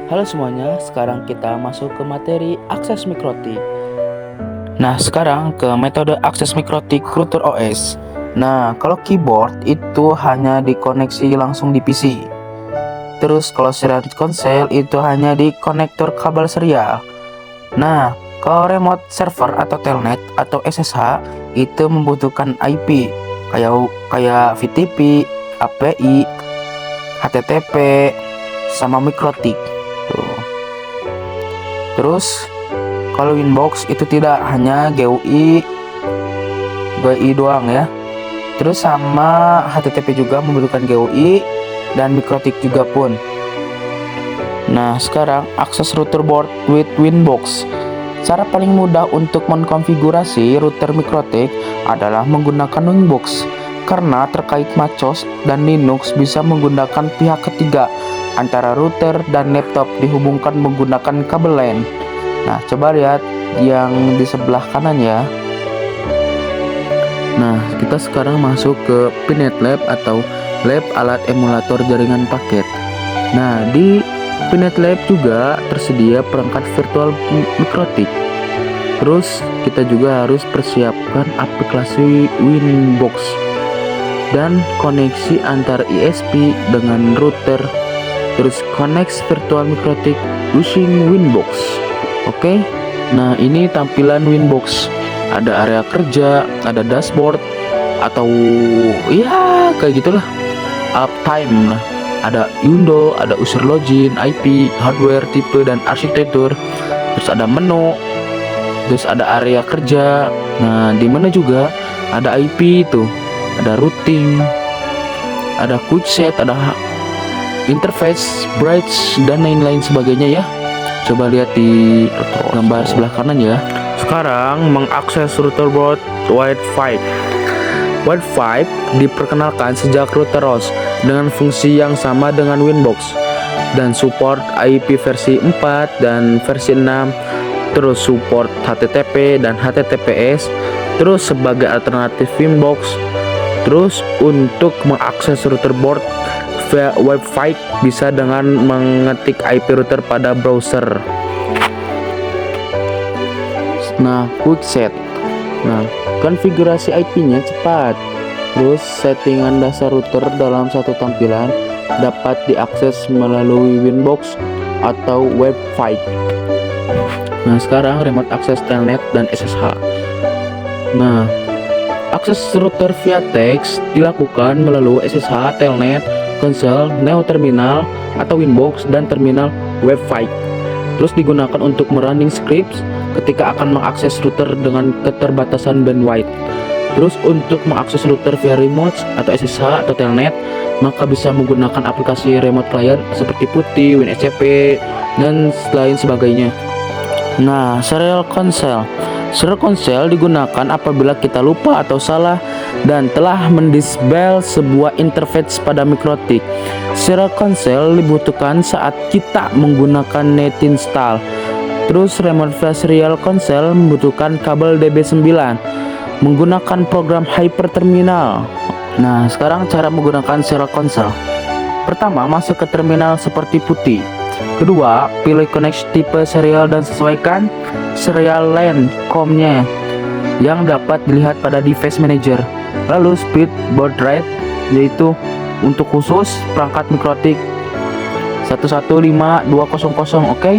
Halo semuanya, sekarang kita masuk ke materi akses mikrotik. Nah, sekarang ke metode akses mikrotik router OS. Nah, kalau keyboard itu hanya dikoneksi langsung di PC. Terus kalau serial konsel itu hanya di konektor kabel serial. Nah, kalau remote server atau telnet atau SSH itu membutuhkan IP kayak VTP, API, HTTP, sama mikrotik. Tuh. Terus kalau Winbox itu tidak hanya GUI doang ya. Terus sama HTTP juga membutuhkan GUI dan mikrotik juga pun. Nah, sekarang akses router board with Winbox. Cara paling mudah untuk mengkonfigurasi router mikrotik adalah menggunakan Winbox. Karena terkait MacOS dan Linux bisa menggunakan pihak ketiga antara router dan laptop dihubungkan menggunakan kabel LAN. Nah, coba lihat yang di sebelah kanan ya. Nah, kita sekarang masuk ke Pinet Lab atau lab alat emulator jaringan paket. Nah, di Pinet Lab juga tersedia perangkat virtual mikrotik. Terus kita juga harus persiapkan aplikasi Winbox dan koneksi antar ISP dengan router. Terus connect virtual mikrotik using Winbox. Oke. Nah, ini tampilan Winbox. Ada area kerja, ada dashboard atau ya kayak gitulah. Uptime lah. Ada window, ada user login, IP, hardware, tipe dan arsitektur. Terus ada menu. Terus ada area kerja. Nah, di mana juga ada IP itu. Ada routing, ada quick set, ada interface, bridge dan lain-lain sebagainya ya. Coba lihat di gambar sebelah kanan ya. Sekarang mengakses router board Wi-Fi. Wi-Fi diperkenalkan sejak router OS dengan fungsi yang sama dengan Winbox dan support IP versi 4 dan versi 6, terus support HTTP dan HTTPS, terus sebagai alternatif Winbox. Terus untuk mengakses router board via Wi-Fi bisa dengan mengetik IP router pada browser. Nah, quick set. Nah, konfigurasi IP-nya cepat. Terus settingan dasar router dalam satu tampilan dapat diakses melalui Winbox atau Wi-Fi. Nah, sekarang remote access telnet dan SSH. Nah, akses router via teks dilakukan melalui SSH, telnet, konsel, neo terminal atau Winbox dan terminal Wi-Fi. Terus digunakan untuk merunning scripts ketika akan mengakses router dengan keterbatasan bandwidth. Terus untuk mengakses router via remote atau SSH atau telnet, maka bisa menggunakan aplikasi remote client seperti PuTTY, WinSCP, dan lain sebagainya. Nah, serial console. Serial console digunakan apabila kita lupa atau salah dan telah mendisable sebuah interface pada mikrotik. Serial console dibutuhkan saat kita menggunakan netinstall. Terus remote via serial console membutuhkan kabel DB9 menggunakan program hyperterminal. Nah, sekarang cara menggunakan serial console. Pertama, masuk ke terminal seperti PuTTY. Kedua, pilih koneksi tipe serial dan sesuaikan serial LAN COM-nya yang dapat dilihat pada device manager. Lalu speed baud rate, yaitu untuk khusus perangkat mikrotik 115200, oke?